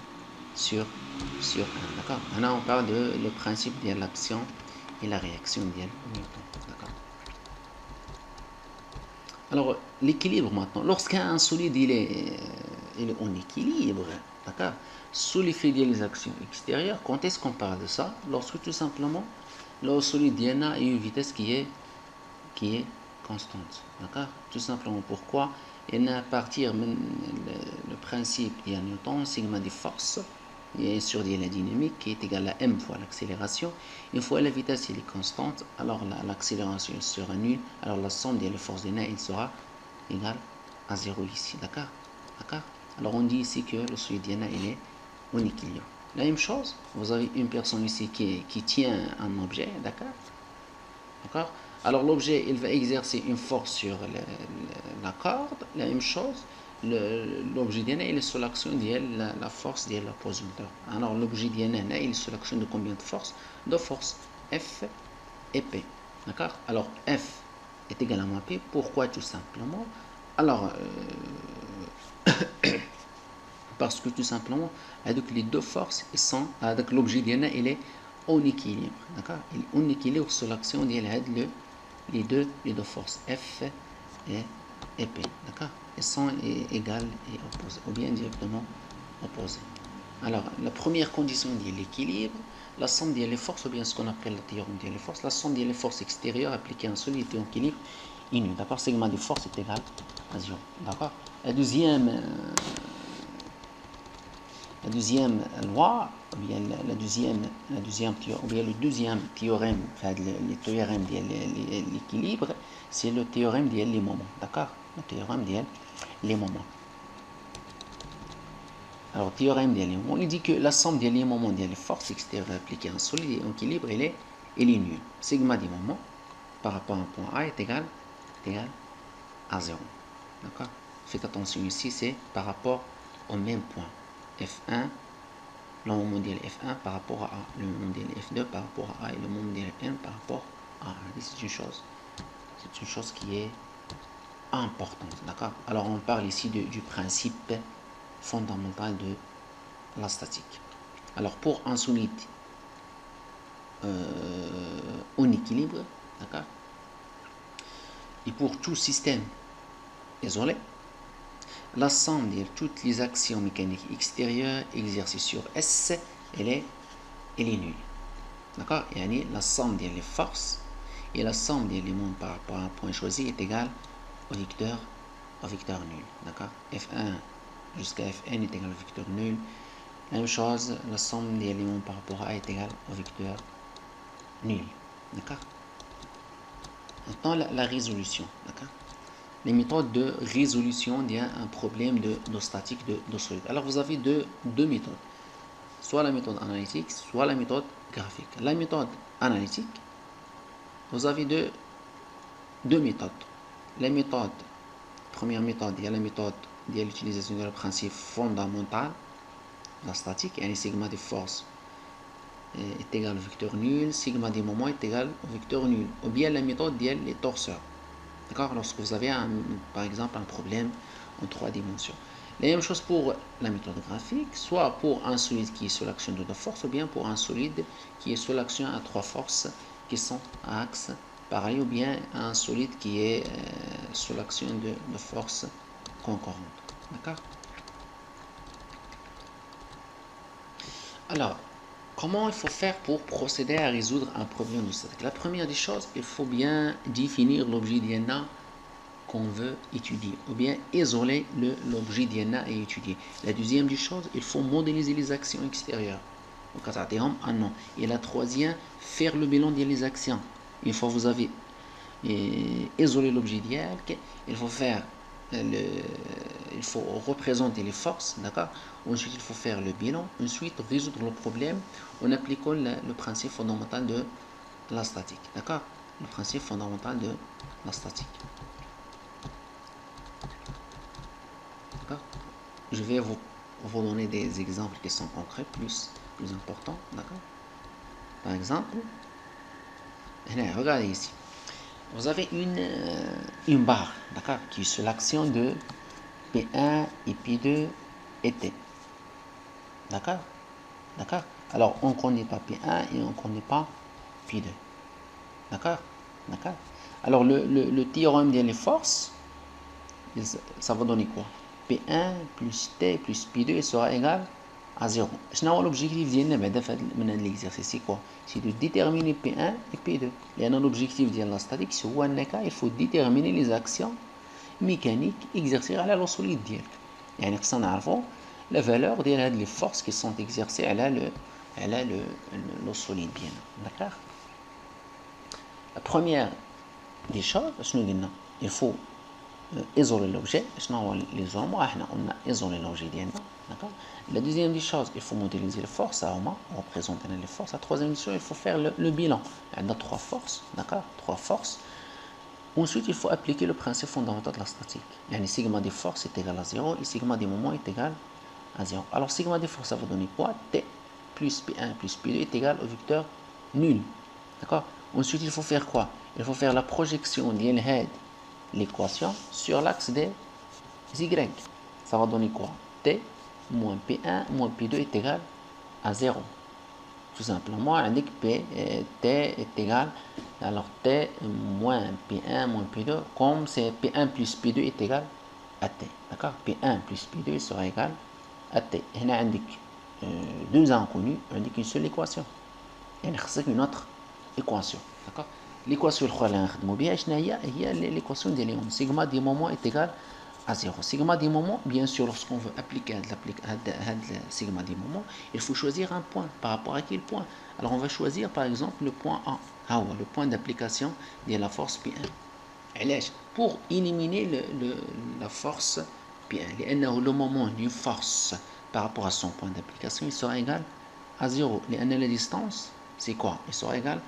D'accord? Maintenant, on parle de le principe de l'action et la réaction de Newton. D'accord? Alors, l'équilibre maintenant. Lorsqu'un solide il est en équilibre, d'accord? Sous l'effet des actions extérieures, quand est-ce qu'on parle de ça? Lorsque tout simplement, le solide a une vitesse qui est constante. D'accord? Tout simplement pourquoi? Et à partir le principe de Newton, sigma des forces, et sur la dynamique qui est égale à m fois l'accélération. Une fois la vitesse est constante, alors l'accélération sera nulle, alors la somme des forces de il sera égale à 0 ici, d'accord? Alors on dit ici que le solide il est en équilibre. La même chose, vous avez une personne ici qui tient un objet, d'accord? Alors l'objet il va exercer une force sur la corde, la même chose. L'objet il est sous l'action de la force de l'oppositeur. Alors l'objet il est sous l'action de combien de forces? De forces F et P. D'accord? Alors F est égal à moins P. Pourquoi? Tout simplement. Alors, parce que tout simplement, avec les deux forces, avec l'objet il est en équilibre. D'accord? Il est en équilibre sous l'action de les deux forces F et P. D'accord? Elles sont égales et opposées, ou bien directement opposées. Alors, la première condition de l'équilibre, la somme des forces, ou bien ce qu'on appelle le théorème des forces, la somme des forces extérieures appliquées à un solide en équilibre est nulle. D'accord? Sigma des forces est égal à 0. D'accord? La deuxième loi, ou bien le deuxième théorème, enfin, le théorème de l'équilibre, c'est le théorème des moments. D'accord? Le théorème des moments. Alors, théorème des moments, il dit que la somme des moments des forces extérieures appliquées à un solide en équilibre, elle est nulle. Sigma des moments par rapport à un point A est égal à 0. D'accord? Faites attention ici, c'est par rapport au même point. F1, le moment mondial F1 par rapport à A, le moment mondial F2 par rapport à A et le moment mondial N par rapport à A. C'est une chose qui est importante. D'accord? Alors, on parle ici du principe fondamental de la statique. Alors, pour un solide en équilibre, d'accord, et pour tout système isolé, la somme de toutes les actions mécaniques extérieures exercées sur S, elle est nulle. D'accord? Et la somme des forces et la somme des éléments par rapport à un point choisi est égale au vecteur nul. D'accord? F1 jusqu'à Fn est égal au vecteur nul. La même chose, la somme des éléments par rapport à A est égale au vecteur nul. D'accord? Maintenant, la résolution. D'accord? Les méthodes de résolution d'un problème de statique de solide. Alors, vous avez deux méthodes. Soit la méthode analytique, soit la méthode graphique. La méthode analytique, vous avez deux méthodes. Première méthode, il y a la méthode de l'utilisation du principe fondamental de la statique, et sigma des forces est égal au vecteur nul, sigma des moments est égal au vecteur nul. Ou bien la méthode des torseurs. D'accord? Lorsque vous avez par exemple un problème en 3 dimensions. La même chose pour la méthode graphique, soit pour un solide qui est sous l'action de 2 forces, ou bien pour un solide qui est sous l'action à 3 forces qui sont à axe pareil, ou bien un solide qui est sous l'action de forces concurrentes. D'accord? Alors, Comment il faut faire pour procéder à résoudre un problème de statique? La première des choses, il faut bien définir l'objet d'INA qu'on veut étudier, ou bien isoler l'objet d'INA et étudier. La deuxième des choses, il faut modéliser les actions extérieures. Et la troisième, faire le bilan des actions. Une fois que vous avez isolé l'objet d'IA, il faut faire il faut représenter les forces, d'accord. Ensuite, il faut faire le bilan. Ensuite, résoudre le problème en appliquant le principe fondamental de la statique, d'accord. Le principe fondamental de la statique. D'accord. Je vais vous donner des exemples qui sont concrets, plus importants, d'accord. Par exemple, regardez ici. Vous avez une barre, d'accord, qui est sur l'action de P1 et P2 et T. D'accord. D'accord. Alors, on ne connaît pas P1 et on ne connaît pas P2. D'accord. D'accord. Alors, le théorème des forces, ça va donner quoi? P1 plus T plus P2 sera égal à 0. L'objectif de l'exercice, c'est quoi? C'est de déterminer P1 et P2. Et l'objectif de la statique, c'est il faut déterminer les actions mécaniques exercées à la solide. يعني خصنا نعرفوا la valeur des forces qui sont exercées à le solide. D'accord. La première des choses, il faut isoler l'objet. On a isolé l'objet. D'accord. La deuxième des choses, il faut modéliser les forces, représenter les forces. La troisième des choses, il faut faire le bilan. Il y a trois forces, d'accord, trois forces. Ensuite, il faut appliquer le principe fondamental de la statique. Yani sigma des forces est égal à 0 et sigma des moments est égal à 0. Alors, sigma des forces, ça va donner quoi? T plus P1 plus P2 est égal au vecteur nul. D'accord. Ensuite, il faut faire quoi? Il faut faire la projection de l'équation sur l'axe des Y. Ça va donner quoi? T moins P1 moins P2 est égal à 0. Tout simplement, indique P, T est égal, alors T moins P1 moins P2, comme c'est P1 plus P2 est égal à T. D'accord. P1 plus P2 sera égal à T. Et là, indique deux inconnus, indique une seule équation. Et il une autre équation. D'accord. L'équation l'équation de Léon. Sigma des moments est égal à 0. Sigma des moments, bien sûr, lorsqu'on veut appliquer sigma des moments, il faut choisir un point. Par rapport à quel point? Alors, on va choisir, par exemple, le point A. Le point d'application de la force P1. Pour éliminer la force P1. Le moment d'une force par rapport à son point d'application, il sera égal à 0. La distance, c'est quoi? Il sera égal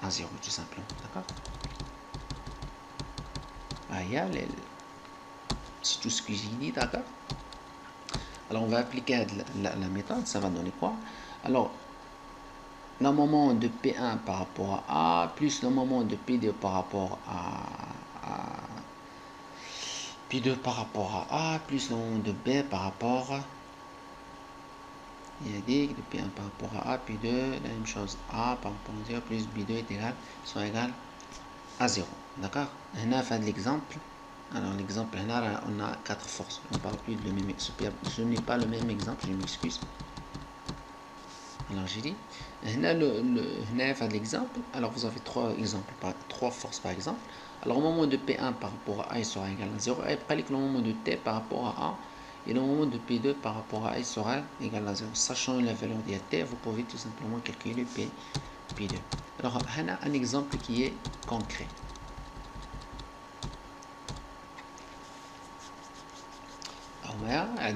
à 0, tout simplement. D'accord. C'est tout ce que j'ai dit, d'accord. Alors, on va appliquer la méthode, ça va donner quoi? Alors, le moment de P1 par rapport à A, plus le moment de P2 par rapport à P2 par rapport à A, plus le moment de B par rapport à... Il y a dit que P1 par rapport à A, P2, la même chose, A par rapport à 0, plus B2 est égal, soit égal à 0. D'accord. On a fait l'exemple. Alors l'exemple, on a 4 forces. On ne parle plus de même exemple. Je n'ai pas le même exemple, je m'excuse. Alors j'ai dit, on a fait l'exemple. Alors vous avez 3 exemples, 3 forces par exemple. Alors au moment de P1 par rapport à A, il sera égal à 0. Et après le moment de T par rapport à A, et le moment de P2 par rapport à A, il sera égal à 0. Sachant la valeur de T, vous pouvez tout simplement calculer P2. Alors on a un exemple qui est concret.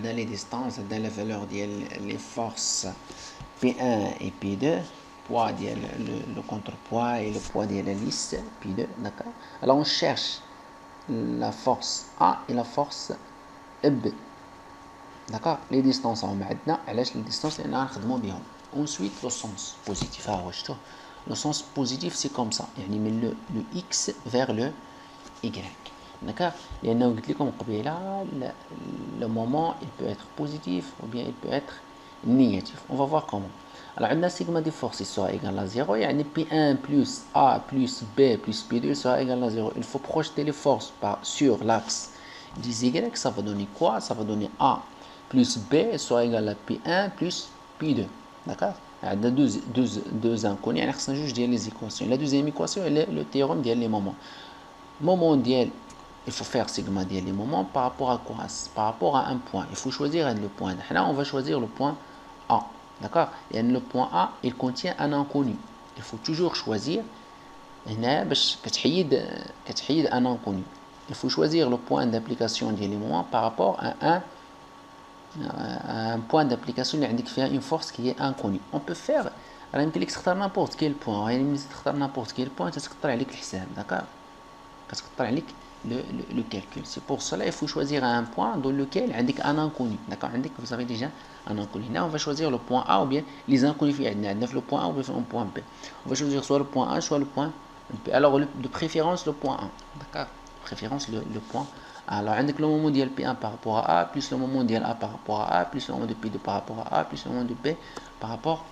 Dans les distances, dans la valeur des forces P1 et P2, poids le contrepoids et le poids de la liste P2, d'accord. Alors on cherche la force A et la force B, d'accord. Les distances en maintenant, les distances ensuite le sens positif. Le sens positif c'est comme ça, il met le X vers le Y. D'accord. Le moment il peut être positif ou bien il peut être négatif. On va voir comment. Alors on a sigma des forces sera égal à 0. Il y a P1 plus A plus B plus P2 sera égal à 0. Il faut projeter les forces sur l'axe des Y. Ça va donner quoi? Ça va donner A plus B sera égal à P1 plus P2. D'accord. عندنا deux inconnus يعني خصنا جوج ديال les équations. La deuxième équation elle est le théorème ديال les moments. Moment ديال il faut faire sigma ديال les moments par rapport à quoi? Par rapport à un point. Il faut choisir le point. Là on va choisir le point A. D'accord? Et le point A il contient un inconnu. Il faut toujours choisir هنا باش كتحيد un inconnu. Il faut choisir le point d'application ديال les moments par rapport à un point d'application اللي عندك فيها une force qui est inconnue. On peut faire راه يمكن لك تختار n'importe quel point. يعني ملي تختار n'importe quel point تتكثر عليك الحساب. D'accord? كتكثر عليك le calcul. C'est pour cela il faut choisir un point dans lequel عندك un inconnu. D'accord? عندك vous avez déjà un inconnu. Là on va choisir le point A ou bien les inconnus في عندنا في le point A ou bien le point B. On va choisir soit le point A soit le point B. Alors de préférence le point A. D'accord? De préférence le point A. Alors, عندك le moment ديال P1 par rapport à A, plus le moment ديال A par rapport à A, plus le moment de P2 par rapport à A, plus le moment de P par rapport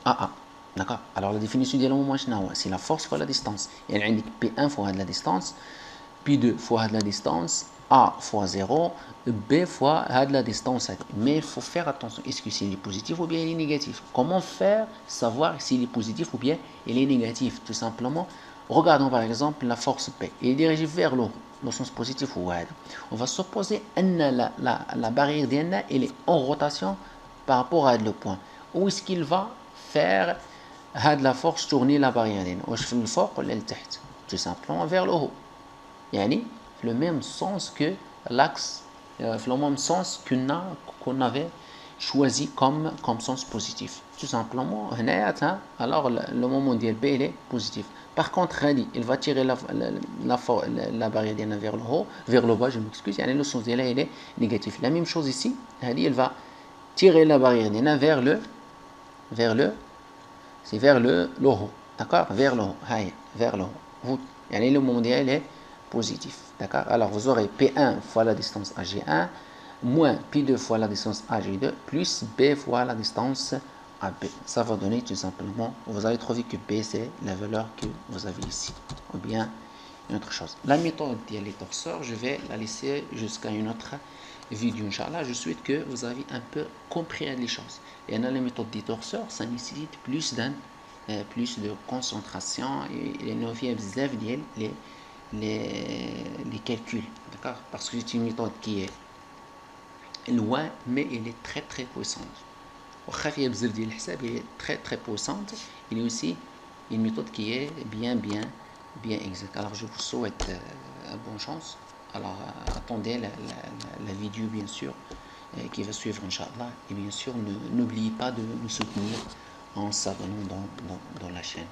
à A. D'accord? Alors, la définition ديال le moment c'est la force fois la distance. يعني عندك P1 fois la distance, P2 fois la distance, A fois 0, B fois la distance. Mais il faut faire attention, est-ce que c'est positif ou bien il est négatif? Comment faire savoir s'il est positif ou bien il est négatif? Tout simplement, regardons par exemple la force P. Il est dirigé vers le haut. Le sens positif ou ouais. On va supposer que la barrière d'N elle est en rotation par rapport à le point. Où est-ce qu'il va faire la force tourner la barrière d'N? Ou je le fort ou le تحت? Tout simplement vers le haut. يعني le même sens que l'axe, le même sens qu'on avait choisi comme sens positif. Tout simplement, alors le moment d'L B il est positif. Par contre, il va tirer la barrière vers le haut, vers le bas, je m'excuse, le sens d'L il est négatif. La même chose ici, il va tirer la barrière vers le haut, d'accord, vers le haut, vers le haut. Le moment d'L est positif, d'accord. Alors vous aurez P1 fois la distance AG1 moins P2 fois la distance AG2 plus B fois la distance AB. Ça va donner tout simplement, vous allez trouver que B c'est la valeur que vous avez ici, ou bien une autre chose. La méthode des torseurs, je vais la laisser jusqu'à une autre vidéo, Inch'Allah. Je souhaite que vous avez un peu compris les choses. Et la méthode des torseurs, ça nécessite plus de concentration et les calculs, d'accord, parce que c'est une méthode qui est loin mais elle est très très puissante. Elle est très très puissante. Il est aussi une méthode qui est bien exacte. Alors je vous souhaite bonne chance. Alors attendez la vidéo bien sûr qui va suivre, Inch'Allah, et bien sûr n'oubliez pas de nous soutenir en s'abonnant dans la chaîne.